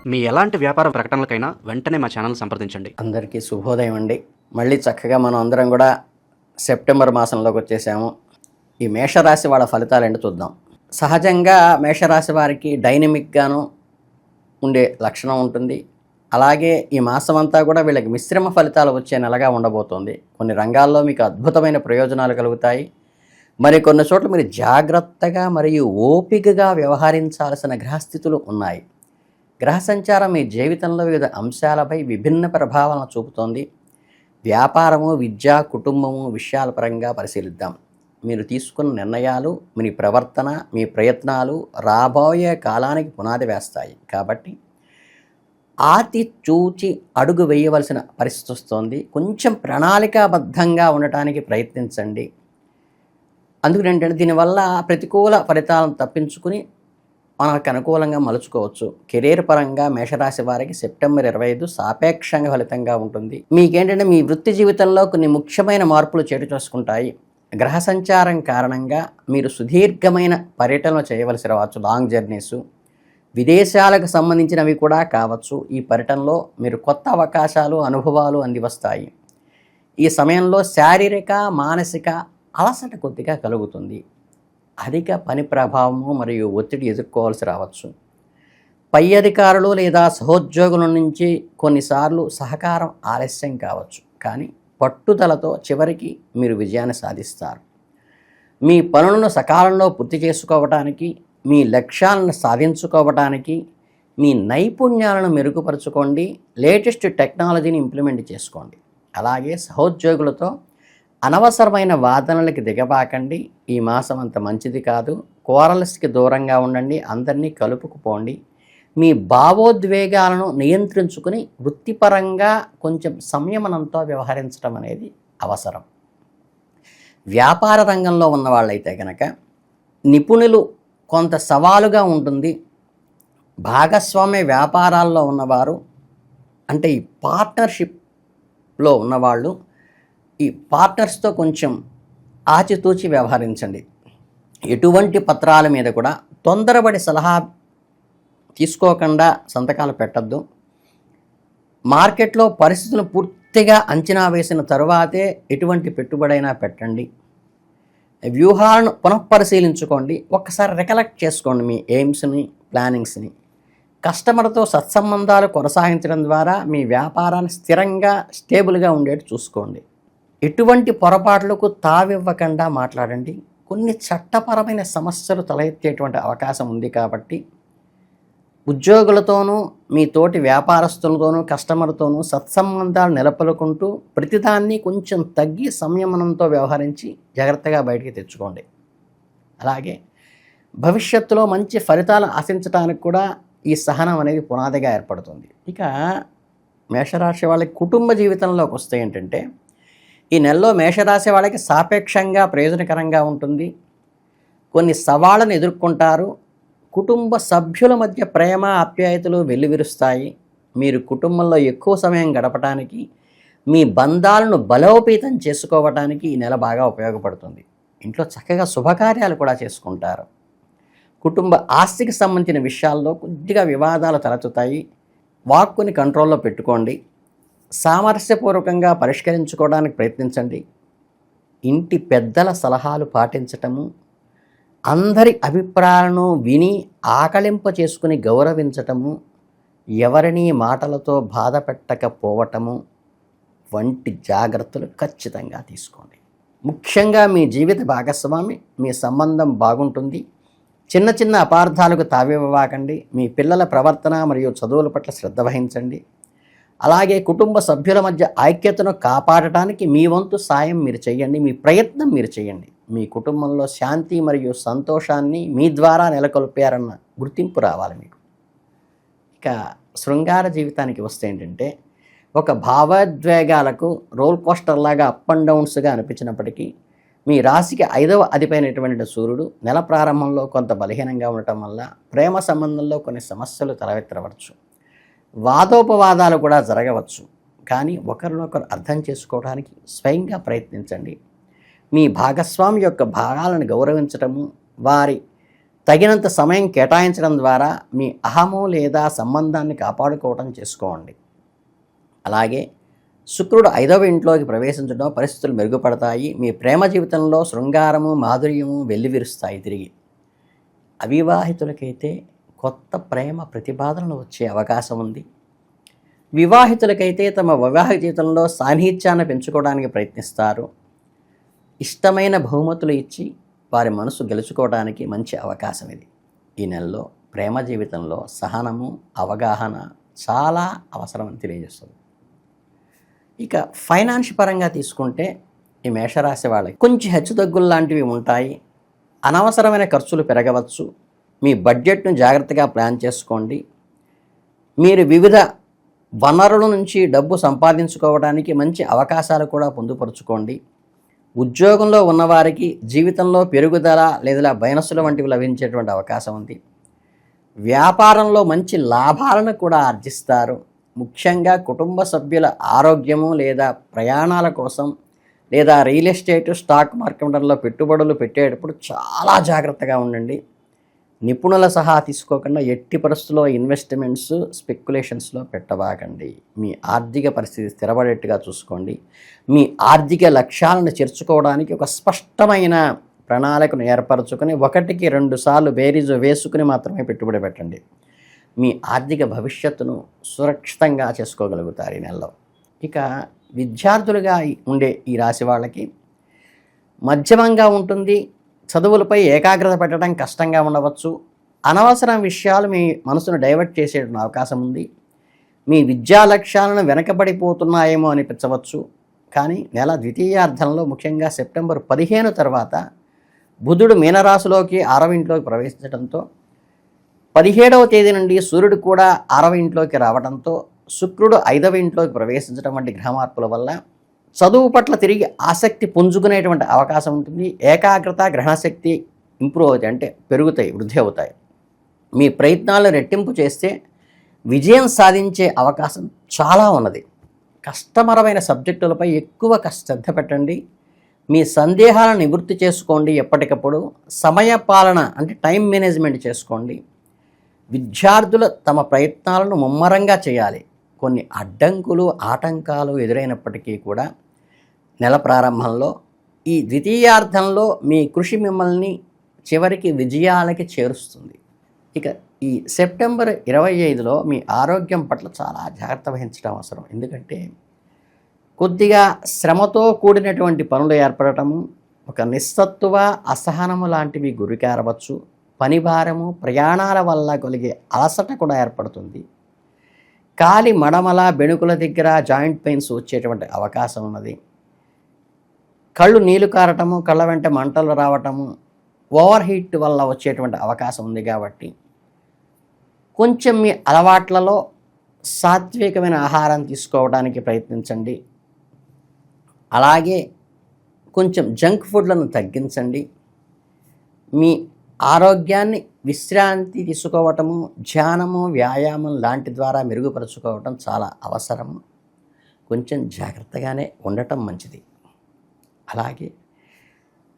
మీ ఎలాంటి వ్యాపార ప్రకటనలకైనా వెంటనే మా ఛానల్ సంప్రదించండి. అందరికీ శుభోదయం అండి. మళ్ళీ చక్కగా మనం అందరం కూడా సెప్టెంబర్ మాసంలోకి వచ్చేసాము. ఈ మేషరాశి వాళ్ళ ఫలితాలు ఏంటో చూద్దాం. సహజంగా మేషరాశి వారికి డైనమిక్గాను ఉండే లక్షణం ఉంటుంది. అలాగే ఈ మాసం అంతా కూడా వీళ్ళకి మిశ్రమ ఫలితాలు వచ్చే నెలగా ఉండబోతోంది. కొన్ని రంగాల్లో మీకు అద్భుతమైన ప్రయోజనాలు కలుగుతాయి. మరి కొన్ని చోట్ల మీరు జాగ్రత్తగా మరియు ఓపికగా వ్యవహరించాల్సిన గ్రహస్థితులు ఉన్నాయి. గ్రహ సంచారం మీ జీవితంలో వివిధ అంశాలపై విభిన్న ప్రభావాలను చూపుతోంది. వ్యాపారము, విద్య, కుటుంబము విషయాల పరంగా పరిశీలిద్దాం. మీరు తీసుకున్న నిర్ణయాలు, మీ ప్రవర్తన, మీ ప్రయత్నాలు రాబోయే కాలానికి పునాది వేస్తాయి. కాబట్టి ఆతి చూచి అడుగు వేయవలసిన పరిస్థితి వస్తోంది. కొంచెం ప్రణాళికాబద్ధంగా ఉండటానికి ప్రయత్నించండి. అందుకేంటంటే దీనివల్ల ప్రతికూల ఫలితాలను తప్పించుకుని మనకు అనుకూలంగా మలుచుకోవచ్చు. కెరీర్ పరంగా మేషరాశి వారికి సెప్టెంబర్ 25 సాపేక్షంగా ఫలితంగా ఉంటుంది. మీకేంటంటే మీ వృత్తి జీవితంలో కొన్ని ముఖ్యమైన మార్పులు చేటు చేసుకుంటాయి. గ్రహ సంచారం కారణంగా మీరు సుదీర్ఘమైన పర్యటనలు చేయవలసి రావచ్చు. లాంగ్ జర్నీసు, విదేశాలకు సంబంధించినవి కూడా కావచ్చు. ఈ పర్యటనలో మీరు కొత్త అవకాశాలు, అనుభవాలు అందివస్తాయి. ఈ సమయంలో శారీరక, మానసిక అలసట కొద్దిగా కలుగుతుంది. అధిక పని ప్రభావము మరియు ఒత్తిడి ఎదుర్కోవాల్సి రావచ్చు. పై అధికారులు లేదా సహోద్యోగుల నుంచి కొన్నిసార్లు సహకారం ఆలస్యం కావచ్చు. కానీ పట్టుదలతో చివరికి మీరు విజయాన్ని సాధిస్తారు. మీ పనులను సకాలంలో పూర్తి చేసుకోవడానికి, మీ లక్ష్యాలను సాధించుకోవడానికి మీ నైపుణ్యాలను మెరుగుపరచుకోండి. లేటెస్ట్ టెక్నాలజీని ఇంప్లిమెంట్ చేసుకోండి. అలాగే సహోద్యోగులతో అనవసరమైన వాదనలకి దిగబాకండి. ఈ మాసం అంత మంచిది కాదు. కోరల్స్కి దూరంగా ఉండండి. అందరినీ కలుపుకుపోండి. మీ భావోద్వేగాలను నియంత్రించుకుని వృత్తిపరంగా కొంచెం సంయమనంతో వ్యవహరించడం అనేది అవసరం. వ్యాపార రంగంలో ఉన్న వాళ్ళైతే కనుక నిపుణులు కొంత సవాలుగా ఉంటుంది. భాగస్వామ్య వ్యాపారాల్లో ఉన్నవారు, అంటే ఈ పార్ట్నర్షిప్లో ఉన్నవాళ్ళు, ఈ పార్ట్నర్స్తో కొంచెం ఆచితూచి వ్యవహరించండి. ఎటువంటి పత్రాల మీద కూడా తొందరపడి సలహా తీసుకోకుండా సంతకాలు పెట్టద్దు. మార్కెట్లో పరిస్థితులను పూర్తిగా అంచనా వేసిన తరువాతే ఎటువంటి పెట్టుబడైనా పెట్టండి. వ్యూహాలను పునఃపరిశీలించుకోండి. ఒక్కసారి రికలెక్ట్ చేసుకోండి మీ ఎయిమ్స్ని, ప్లానింగ్స్ని. కస్టమర్తో సత్సంబంధాలు కొనసాగించడం ద్వారా మీ వ్యాపారాన్ని స్థిరంగా, స్టేబుల్గా ఉండేట్టు చూసుకోండి. ఎటువంటి పొరపాట్లకు తావివ్వకుండా మాట్లాడండి. కొన్ని చట్టపరమైన సమస్యలు తలెత్తేటువంటి అవకాశం ఉంది. కాబట్టి ఉద్యోగులతోనూ, మీ తోటి వ్యాపారస్తులతోనూ, కస్టమర్తోనూ సత్సంబంధాలు నెలకొల్పుకుంటూ ప్రతిదాన్ని కొంచెం తగ్గి సంయమనంతో వ్యవహరించి జాగ్రత్తగా బయటికి తెచ్చుకోండి. అలాగే భవిష్యత్తులో మంచి ఫలితాలు ఆశించడానికి కూడా ఈ సహనం అనేది పునాదిగా ఏర్పడుతుంది. ఇక మేషరాశి వాళ్ళకి కుటుంబ జీవితంలోకి వస్తే ఏంటంటే, ఈ నెలలో మేషరాశి వాళ్ళకి సాపేక్షంగా ప్రయోజనకరంగా ఉంటుంది. కొన్ని సవాళ్ళను ఎదుర్కొంటారు. కుటుంబ సభ్యుల మధ్య ప్రేమ, ఆప్యాయతలు వెల్లివిరుస్తాయి. మీరు కుటుంబంలో ఎక్కువ సమయం గడపడానికి, మీ బంధాలను బలోపేతం చేసుకోవడానికి ఈ నెల బాగా ఉపయోగపడుతుంది. ఇంట్లో చక్కగా శుభకార్యాలు కూడా చేసుకుంటారు. కుటుంబ ఆస్తికి సంబంధించిన విషయాల్లో కొద్దిగా వివాదాలు తలెత్తుతాయి. వాక్కుని కంట్రోల్లో పెట్టుకోండి. సామరస్యపూర్వకంగా పరిష్కరించుకోవడానికి ప్రయత్నించండి. ఇంటి పెద్దల సలహాలు పాటించటము, అందరి అభిప్రాయాలను విని ఆకలింప చేసుకుని గౌరవించటము, ఎవరినీ మాటలతో బాధ పెట్టకపోవటము వంటి జాగ్రత్తలు ఖచ్చితంగా తీసుకోండి. ముఖ్యంగా మీ జీవిత భాగస్వామి, మీ సంబంధం బాగుంటుంది. చిన్న చిన్న అపార్థాలకు తావివ్వకండి. మీ పిల్లల ప్రవర్తన మరియు చదువుల పట్ల శ్రద్ధ వహించండి. అలాగే కుటుంబ సభ్యుల మధ్య ఐక్యతను కాపాడటానికి మీ వంతు సాయం మీరు చేయండి. మీ ప్రయత్నం మీరు చేయండి. మీ కుటుంబంలో శాంతి మరియు సంతోషాన్ని మీ ద్వారా నెలకొల్పారన్న గుర్తింపు రావాలి మీకు. ఇక శృంగార జీవితానికి వస్తే ఏంటంటే, ఒక భావోద్వేగాలకు రోల్ కోస్టర్ లాగా అప్ అండ్ డౌన్స్గా అనిపించినప్పటికీ మీ రాశికి 5వ అధిపైనటువంటి సూర్యుడు నెల ప్రారంభంలో కొంత బలహీనంగా ఉండటం వల్ల ప్రేమ సంబంధంలో కొన్ని సమస్యలు తలెత్తవచ్చు. వాదోపవాదాలు కూడా జరగవచ్చు. కానీ ఒకరినొకరు అర్థం చేసుకోవడానికి స్వయంగా ప్రయత్నించండి. మీ భాగస్వామి యొక్క భాగాలను గౌరవించటము, వారి తగినంత సమయం కేటాయించడం ద్వారా మీ అహము లేదా సంబంధాన్ని కాపాడుకోవడం చేసుకోండి. అలాగే శుక్రుడు 5వ ఇంట్లోకి ప్రవేశించడం పరిస్థితులు మెరుగుపడతాయి. మీ ప్రేమ జీవితంలో శృంగారము మాధుర్యము వెల్లివిరుస్తాయి తిరిగి. అవివాహితులకైతే కొత్త ప్రేమ ప్రతిపాదనలు వచ్చే అవకాశం ఉంది. వివాహితులకైతే తమ వివాహ జీవితంలో సాన్నిహిత్యాన్ని పెంచుకోవడానికి ప్రయత్నిస్తారు. ఇష్టమైన బహుమతులు ఇచ్చి వారి మనసు గెలుచుకోవడానికి మంచి అవకాశం ఇది. ఈ నెలలో ప్రేమ జీవితంలో సహనము అవగాహన చాలా అవసరమని తెలియజేస్తుంది. ఇక ఫైనాన్స్ పరంగా తీసుకుంటే ఈ మేషరాశి వాళ్ళకి కొంచెం హెచ్చుతగ్గులు లాంటివి ఉంటాయి. అనవసరమైన ఖర్చులు పెరగవచ్చు. మీ బడ్జెట్ను జాగ్రత్తగా ప్లాన్ చేసుకోండి. మీరు వివిధ వనరుల నుంచి డబ్బు సంపాదించుకోవడానికి మంచి అవకాశాలు కూడా పొందుపరుచుకోండి. ఉద్యోగంలో ఉన్నవారికి జీవితంలో పెరుగుదల లేదా బోనస్సుల వంటివి లభించేటువంటి అవకాశం ఉంది. వ్యాపారంలో మంచి లాభాలను కూడా ఆర్జిస్తారు. ముఖ్యంగా కుటుంబ సభ్యుల ఆరోగ్యము లేదా ప్రయాణాల కోసం లేదా రియల్ ఎస్టేట్ స్టాక్ మార్కెట్లలో పెట్టుబడులు పెట్టేటప్పుడు చాలా జాగ్రత్తగా ఉండండి. నిపుణుల సహా తీసుకోకుండా ఎట్టి పరిస్థితుల్లో ఇన్వెస్ట్మెంట్స్ స్పెక్యులేషన్స్లో పెట్టబాకండి. మీ ఆర్థిక పరిస్థితి స్థిరపడేట్టుగా చూసుకోండి. మీ ఆర్థిక లక్ష్యాలను చేర్చుకోవడానికి ఒక స్పష్టమైన ప్రణాళికను ఏర్పరచుకొని 1కి 2 సార్లు బేరీజు వేసుకుని మాత్రమే పెట్టుబడి పెట్టండి. మీ ఆర్థిక భవిష్యత్తును సురక్షితంగా చేసుకోగలుగుతారు ఈ నెలలో. ఇక విద్యార్థులుగా ఉండే ఈ రాశి వాళ్ళకి మధ్యమంగా ఉంటుంది. చదువులపై ఏకాగ్రత పెట్టడం కష్టంగా ఉండవచ్చు. అనవసరం విషయాలు మీ మనసును డైవర్ట్ చేసే అవకాశం ఉంది. మీ విద్యా లక్ష్యాలను వెనకబడిపోతున్నాయేమో అనిపించవచ్చు. కానీ నెల ద్వితీయార్థంలో ముఖ్యంగా సెప్టెంబర్ 15 తర్వాత బుధుడు మీనరాశిలోకి 6వ ఇంట్లోకి ప్రవేశించడంతో 17వ తేదీ నుండి సూర్యుడు కూడా 6వ ఇంట్లోకి రావడంతో శుక్రుడు 5వ ఇంట్లోకి ప్రవేశించడం వంటి గ్రహ మార్పుల వల్ల చదువు పట్ల తిరిగి ఆసక్తి పుంజుకునేటువంటి అవకాశం ఉంటుంది. ఏకాగ్రత గ్రహణశక్తి ఇంప్రూవ్ అవుతాయి, అంటే పెరుగుతాయి, వృద్ధి అవుతాయి. మీ ప్రయత్నాలను రెట్టింపు చేస్తే విజయం సాధించే అవకాశం చాలా ఉన్నది. కష్టతరమైన సబ్జెక్టులపై ఎక్కువ శ్రద్ధ పెట్టండి. మీ సందేహాలను నివృత్తి చేసుకోండి. ఎప్పటికప్పుడు సమయ పాలన అంటే టైం మేనేజ్మెంట్ చేసుకోండి. విద్యార్థులు తమ ప్రయత్నాలను ముమ్మరంగా చేయాలి. కొన్ని అడ్డంకులు ఆటంకాలు ఎదురైనప్పటికీ కూడా నెల ప్రారంభంలో ఈ ద్వితీయార్థంలో మీ కృషి మిమ్మల్ని చివరికి విజయాలకి చేరుస్తుంది. ఇక ఈ సెప్టెంబర్ 25లో మీ ఆరోగ్యం పట్ల చాలా జాగ్రత్త వహించడం అవసరం. ఎందుకంటే కొద్దిగా శ్రమతో కూడినటువంటి పనులు ఏర్పడటము, ఒక నిస్సత్తువ అసహనము లాంటివి గురికారవచ్చు. పని భారము ప్రయాణాల వల్ల కలిగే అలసట కూడా ఏర్పడుతుంది. కాలి మడమల బెణుకుల దగ్గర జాయింట్ పెయిన్స్ వచ్చేటువంటి అవకాశం ఉన్నది. కళ్ళు నీళ్లు కారటము, కళ్ళ వెంట మంటలు రావటము, ఓవర్ హీట్ వల్ల వచ్చేటువంటి అవకాశం ఉంది. కాబట్టి కొంచెం మీ అలవాట్లలో సాత్వికమైన ఆహారం తీసుకోవడానికి ప్రయత్నించండి. అలాగే కొంచెం జంక్ ఫుడ్లను తగ్గించండి. మీ ఆరోగ్యాన్ని విశ్రాంతి తీసుకోవటము, ధ్యానము, వ్యాయామం లాంటి ద్వారా మెరుగుపరుచుకోవటం చాలా అవసరము. కొంచెం జాగ్రత్తగానే ఉండటం మంచిది. అలాగే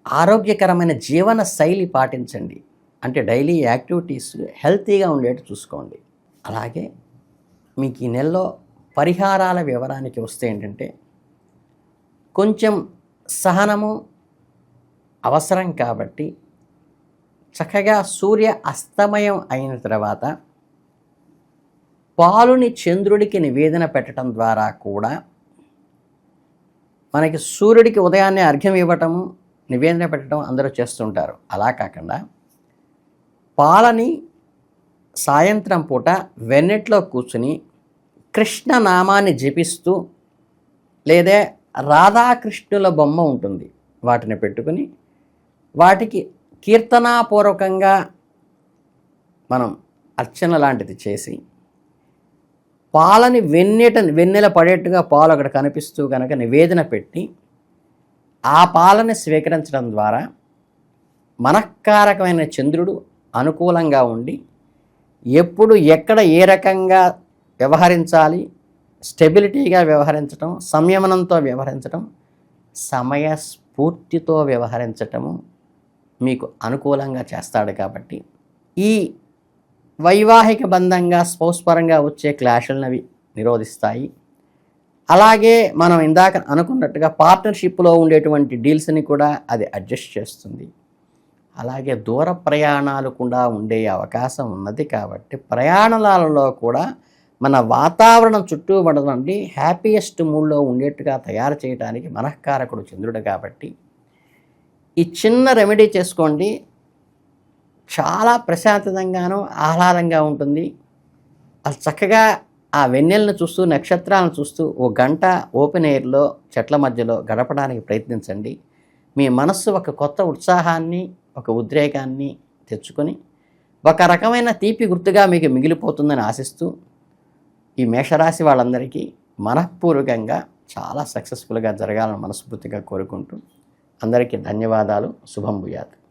ఆరోగ్యకరమైన జీవన శైలి పాటించండి. అంటే డైలీ యాక్టివిటీస్ హెల్తీగా ఉండేట్టు చూసుకోండి. అలాగే మీకు ఈ నెలలో పరిహారాల వివరానికి వస్తే ఏంటంటే కొంచెం సహనము అవసరం. కాబట్టి చక్కగా సూర్య అస్తమయం అయిన తర్వాత పాలుని చంద్రుడికి నివేదన పెట్టడం ద్వారా కూడా మనకి సూర్యుడికి ఉదయాన్నే అర్ఘ్యం ఇవ్వటము, నివేదన పెట్టడం అందరూ చేస్తుంటారు. అలా కాకుండా పాలని సాయంత్రం పూట వెన్నెట్లో కూర్చుని కృష్ణ నామాన్ని జపిస్తూ, లేదా రాధాకృష్ణుల బొమ్మ ఉంటుంది, వాటిని పెట్టుకుని వాటికి కీర్తనాపూర్వకంగా మనం అర్చన లాంటిది చేసి పాలని వెన్నెల పడేట్టుగా పాలు అక్కడ కనిపిస్తూ కనుక నివేదన పెట్టి ఆ పాలని స్వీకరించడం ద్వారా మనఃకారకమైన చంద్రుడు అనుకూలంగా ఉండి ఎప్పుడు ఎక్కడ ఏ రకంగా వ్యవహరించాలి, స్టెబిలిటీగా వ్యవహరించటం, సంయమనంతో వ్యవహరించటం, సమయస్ఫూర్తితో వ్యవహరించటము మీకు అనుకూలంగా చేస్తాడు. కాబట్టి ఈ వైవాహిక బంధంగా స్పౌస్ పరంగా వచ్చే క్లాషులను అవి నిరోధిస్తాయి. అలాగే మనం ఇందాక అనుకున్నట్టుగా పార్ట్నర్షిప్లో ఉండేటువంటి డీల్స్ని కూడా అది అడ్జస్ట్ చేస్తుంది. అలాగే దూర ప్రయాణాలు కూడా ఉండే అవకాశం ఉన్నది కాబట్టి ప్రయాణాలలో కూడా మన వాతావరణం చుట్టూ ఉన్నటువంటి హ్యాపీయెస్ట్ మూడ్లో ఉండేట్టుగా తయారు చేయడానికి మనఃకారకుడు చంద్రుడు కాబట్టి ఈ చిన్న రెమెడీ చేసుకోండి. చాలా ప్రశాంతంగాను ఆహ్లాదంగా ఉంటుంది. అది చక్కగా ఆ వెన్నెలను చూస్తూ నక్షత్రాలను చూస్తూ ఓ గంట ఓపెన్ ఎయిర్లో చెట్ల మధ్యలో గడపడానికి ప్రయత్నించండి. మీ మనస్సు ఒక కొత్త ఉత్సాహాన్ని ఒక ఉద్రేకాన్ని తెచ్చుకొని ఒక రకమైన తీపి గుర్తుగా మీకు మిగిలిపోతుందని ఆశిస్తూ ఈ మేషరాశి వాళ్ళందరికీ మనఃపూర్వకంగా చాలా సక్సెస్ఫుల్గా జరగాలని మనస్ఫూర్తిగా కోరుకుంటూ అందరికీ ధన్యవాదాలు. శుభం భూయాత్.